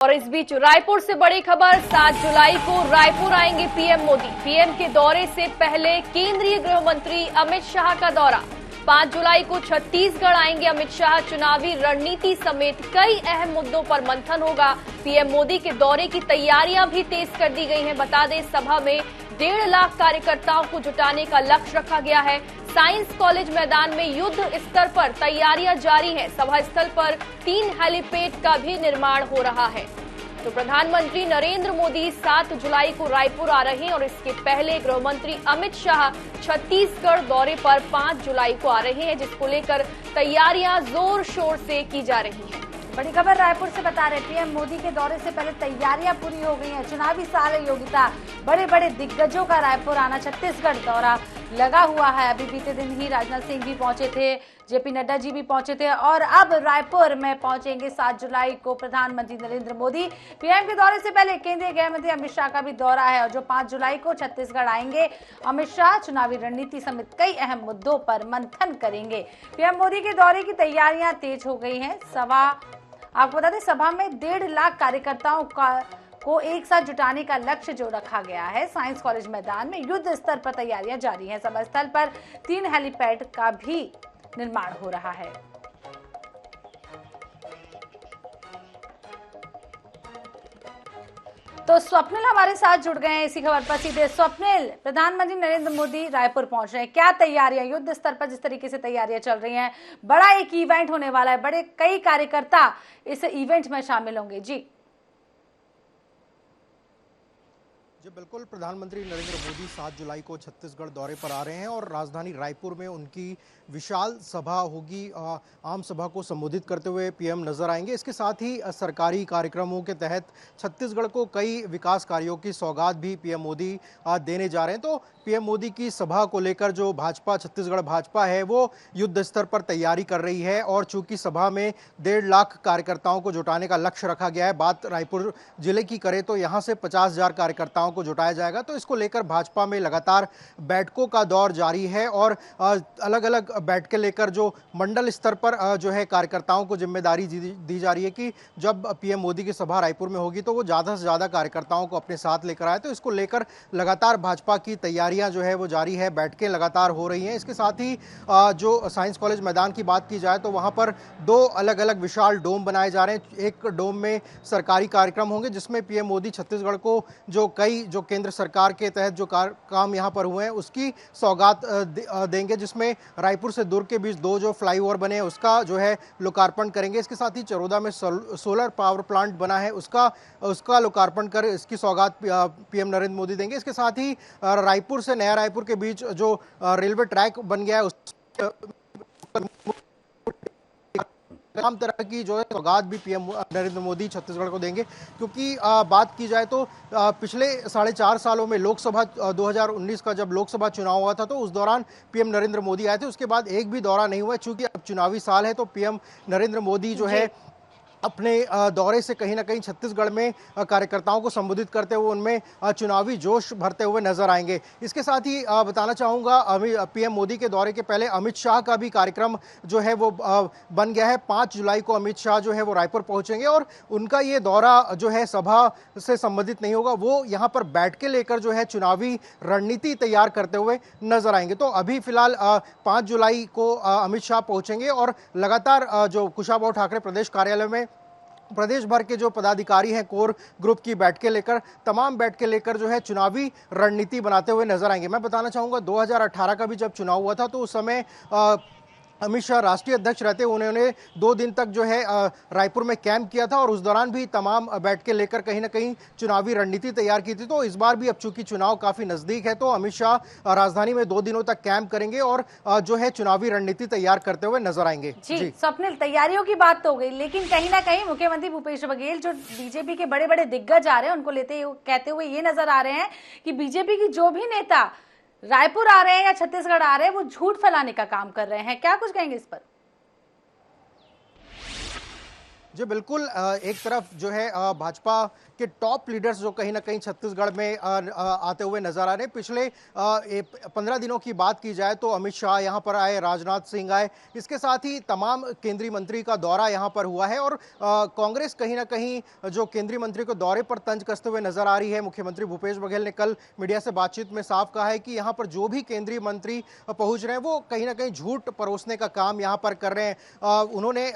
और इस बीच रायपुर से बड़ी खबर, 7 जुलाई को रायपुर आएंगे पीएम मोदी। पीएम के दौरे से पहले केंद्रीय गृह मंत्री अमित शाह का दौरा। 5 जुलाई को छत्तीसगढ़ आएंगे अमित शाह। चुनावी रणनीति समेत कई अहम मुद्दों पर मंथन होगा। पीएम मोदी के दौरे की तैयारियां भी तेज कर दी गई हैं। बता दें, सभा में 1.5 लाख कार्यकर्ताओं को जुटाने का लक्ष्य रखा गया है। साइंस कॉलेज मैदान में युद्ध स्तर पर तैयारियां जारी हैं। सभा स्थल पर 3 हेलीपैड का भी निर्माण हो रहा है। तो प्रधानमंत्री नरेंद्र मोदी 7 जुलाई को रायपुर आ रहे हैं और इसके पहले गृह मंत्री अमित शाह छत्तीसगढ़ दौरे पर 5 जुलाई को आ रहे हैं, जिसको लेकर तैयारियां जोर शोर से की जा रही हैं। बड़ी खबर रायपुर से बता रहे, पीएम मोदी के दौरे से पहले तैयारियां पूरी हो गई हैं। चुनावी साल है योगिता, बड़े बड़े दिग्गजों का रायपुर आना, छत्तीसगढ़ दौरा लगा हुआ है। अभी बीते दिन ही राजनाथ सिंह भी पहुंचे थे, जेपी नड्डा जी भी पहुंचे थे और अब रायपुर में पहुंचेंगे 7 जुलाई को प्रधानमंत्री नरेंद्र मोदी। पीएम के दौरे से पहले केंद्रीय गृह मंत्री अमित शाह का भी दौरा है और जो 5 जुलाई को छत्तीसगढ़ आएंगे अमित शाह चुनावी रणनीति समेत कई अहम मुद्दों पर मंथन करेंगे। पीएम मोदी के दौरे की तैयारियां तेज हो गई हैं। आपको बता दें, सभा में 1.5 लाख कार्यकर्ताओं को एक साथ जुटाने का लक्ष्य जो रखा गया है। साइंस कॉलेज मैदान में युद्ध स्तर पर तैयारियां जारी हैं। सभा स्थल पर 3 हेलीपैड का भी निर्माण हो रहा है। तो स्वप्निल हमारे साथ जुड़ गए हैं इसी खबर पर सीधे। स्वप्निल, प्रधानमंत्री नरेंद्र मोदी रायपुर पहुंच रहे हैं, क्या तैयारियां युद्ध स्तर पर जिस तरीके से तैयारियां चल रही हैं, बड़ा एक इवेंट होने वाला है, बड़े कई कार्यकर्ता इस इवेंट में शामिल होंगे। जी बिल्कुल, प्रधानमंत्री नरेंद्र मोदी 7 जुलाई को छत्तीसगढ़ दौरे पर आ रहे हैं और राजधानी रायपुर में उनकी विशाल सभा होगी। आम सभा को संबोधित करते हुए पीएम नजर आएंगे। इसके साथ ही सरकारी कार्यक्रमों के तहत छत्तीसगढ़ को कई विकास कार्यों की सौगात भी पीएम मोदी देने जा रहे हैं। तो पीएम मोदी की सभा को लेकर जो भाजपा, छत्तीसगढ़ भाजपा है, वो युद्ध स्तर पर तैयारी कर रही है और चूंकि सभा में 1.5 लाख कार्यकर्ताओं को जुटाने का लक्ष्य रखा गया है, बात रायपुर जिले की करें तो यहाँ से 50,000 कार्यकर्ताओं को जुटाया जाएगा। तो इसको लेकर भाजपा में लगातार बैठकों का दौर जारी है और अलग अलग बैठकें लेकर जो मंडल स्तर पर जो है कार्यकर्ताओं को जिम्मेदारी दी जा रही है कि जब पीएम मोदी की सभा रायपुर में होगी तो वो ज़्यादा से ज़्यादा कार्यकर्ताओं को अपने साथ लेकर आए। तो इसको लेकर लगातार भाजपा की तैयारियां जो है वो जारी है, बैठकें लगातार हो रही हैं। इसके साथ ही जो साइंस कॉलेज मैदान की बात की जाए तो वहाँ पर 2 अलग अलग विशाल डोम बनाए जा रहे हैं। एक डोम में सरकारी कार्यक्रम होंगे जिसमें पीएम मोदी छत्तीसगढ़ को जो केंद्र सरकार के तहत जो काम यहाँ पर हुए हैं उसकी सौगात देंगे, जिसमें रायपुर से दुर्ग के बीच 2 जो फ्लाईओवर बने हैं उसका जो है लोकार्पण करेंगे। इसके साथ ही चरोदा में सोलर पावर प्लांट बना है उसका लोकार्पण कर इसकी सौगात पीएम नरेंद्र मोदी देंगे। इसके साथ ही रायपुर से नया रायपुर के बीच जो रेलवे ट्रैक बन गया है उस तमाम तरह की जो है सौगात भी पीएम नरेंद्र मोदी छत्तीसगढ़ को देंगे। क्योंकि बात की जाए तो पिछले 4.5 सालों में लोकसभा 2019 का जब लोकसभा चुनाव हुआ था तो उस दौरान पीएम नरेंद्र मोदी आए थे, उसके बाद एक भी दौरा नहीं हुआ। चूंकि अब चुनावी साल है तो पीएम नरेंद्र मोदी जो है अपने दौरे से कहीं ना कहीं छत्तीसगढ़ में कार्यकर्ताओं को संबोधित करते हुए उनमें चुनावी जोश भरते हुए नजर आएंगे। इसके साथ ही बताना चाहूँगा, पीएम मोदी के दौरे के पहले अमित शाह का भी कार्यक्रम जो है वो बन गया है। 5 जुलाई को अमित शाह जो है वो रायपुर पहुंचेंगे और उनका ये दौरा जो है सभा से संबंधित नहीं होगा, वो यहाँ पर बैठ के लेकर जो है चुनावी रणनीति तैयार करते हुए नजर आएंगे। तो अभी फिलहाल 5 जुलाई को अमित शाह पहुंचेंगे और लगातार जो कुशाभाऊ ठाकरे प्रदेश कार्यालय में प्रदेश भर के जो पदाधिकारी हैं कोर ग्रुप की बैठकें लेकर, तमाम बैठकें लेकर जो है चुनावी रणनीति बनाते हुए नजर आएंगे। मैं बताना चाहूँगा 2018 का भी जब चुनाव हुआ था तो उस समय अमित शाह राष्ट्रीय अध्यक्ष रहते, उन्होंने 2 दिन तक जो है रायपुर में कैंप किया था और उस दौरान भी तमाम बैठकें लेकर कहीं ना कहीं चुनावी रणनीति तैयार की थी। तो इस बार भी अब चूंकि चुनाव काफी नजदीक है तो अमित शाह राजधानी में 2 दिनों तक कैंप करेंगे और जो है चुनावी रणनीति तैयार करते हुए नजर आएंगे। जी स्वप्निल, तैयारियों की बात तो हो गई, लेकिन कहीं ना कहीं मुख्यमंत्री भूपेश बघेल जो बीजेपी के बड़े बड़े दिग्गज आ रहे हैं उनको कहते हुए ये नजर आ रहे हैं कि बीजेपी की जो भी नेता रायपुर आ रहे हैं या छत्तीसगढ़ आ रहे हैं वो झूठ फैलाने का काम कर रहे हैं। क्या कुछ कहेंगे इस पर? जी बिल्कुल, एक तरफ जो है भाजपा के टॉप लीडर्स जो कहीं ना कहीं छत्तीसगढ़ में आते हुए नजर आ रहे हैं। पिछले 15 दिनों की बात की जाए तो अमित शाह यहाँ पर आए, राजनाथ सिंह आए, इसके साथ ही तमाम केंद्रीय मंत्री का दौरा यहाँ पर हुआ है और कांग्रेस कहीं ना कहीं जो केंद्रीय मंत्री को दौरे पर तंज कसते हुए नजर आ रही है। मुख्यमंत्री भूपेश बघेल ने कल मीडिया से बातचीत में साफ कहा है कि यहाँ पर जो भी केंद्रीय मंत्री पहुंच रहे हैं वो कहीं ना कहीं झूठ परोसने का काम यहाँ पर कर रहे हैं। उन्होंने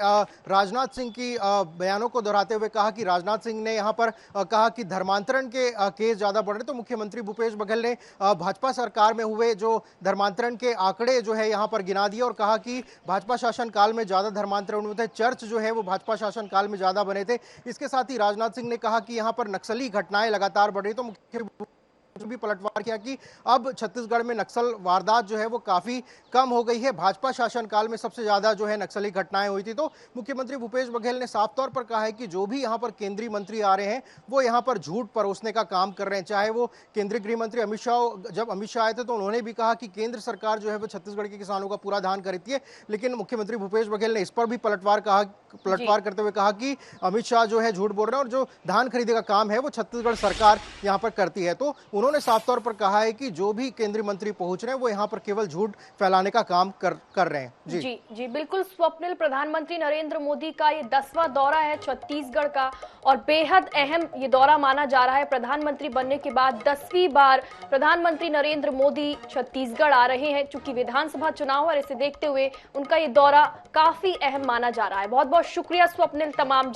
राजनाथ सिंह की बयानों को दोहराते हुए कहा कि राजनाथ सिंह ने यहाँ पर कहा कि धर्मांतरण के केस ज्यादा बढ़ रहे, तो मुख्यमंत्री भूपेश बघेल ने भाजपा सरकार में हुए जो धर्मांतरण के आंकड़े जो है यहाँ पर गिना दिए और कहा कि भाजपा शासन काल में ज्यादा धर्मांतरण हुए थे, चर्च जो है वो भाजपा शासन काल में ज्यादा बने थे। इसके साथ ही राजनाथ सिंह ने कहा कि यहाँ पर नक्सली घटनाएं लगातार बढ़ रही, तो मुख्यमंत्री भी पलटवार किया कि अब छत्तीसगढ़ में नक्सल वारदात जो है वो काफी कम हो गई है। भाजपा शासनकाल में सबसे ज्यादा जो है नक्सली घटनाएं हुई थी। तो मुख्यमंत्री भूपेश बघेल ने साफ तौर पर कहा है कि जो भी यहाँ पर केंद्रीय मंत्री आ रहे हैं वो यहाँ पर झूठ परोसने का काम कर रहे हैं। चाहे वो केंद्रीय गृह मंत्री अमित शाह, जब अमित शाह आए थे तो उन्होंने भी कहा कि केंद्र सरकार जो है वो छत्तीसगढ़ के किसानों का पूरा ध्यान करती है, लेकिन मुख्यमंत्री भूपेश बघेल ने इस पर भी पलटवार करते हुए कहा कि अमित शाह जो है झूठ बोल रहे हैं और जो धान खरीदे का काम है वो छत्तीसगढ़ सरकार यहाँ पर करती है। तो उन्होंने साफ तौर पर कहा है कि जो भी केंद्रीय मंत्री पहुंच रहे हैं वो यहाँ पर केवल झूठ फैलाने का काम कर रहे हैं। जी बिल्कुल स्वप्निल, प्रधानमंत्री नरेंद्र मोदी का ये 10वां दौरा है छत्तीसगढ़ का और बेहद अहम ये दौरा माना जा रहा है। प्रधानमंत्री बनने के बाद 10वीं बार प्रधानमंत्री नरेंद्र मोदी छत्तीसगढ़ आ रहे हैं। चूंकि विधानसभा चुनाव और इसे देखते हुए उनका ये दौरा काफी अहम माना जा रहा है। बहुत बहुत शुक्रिया स्वप्निल तमाम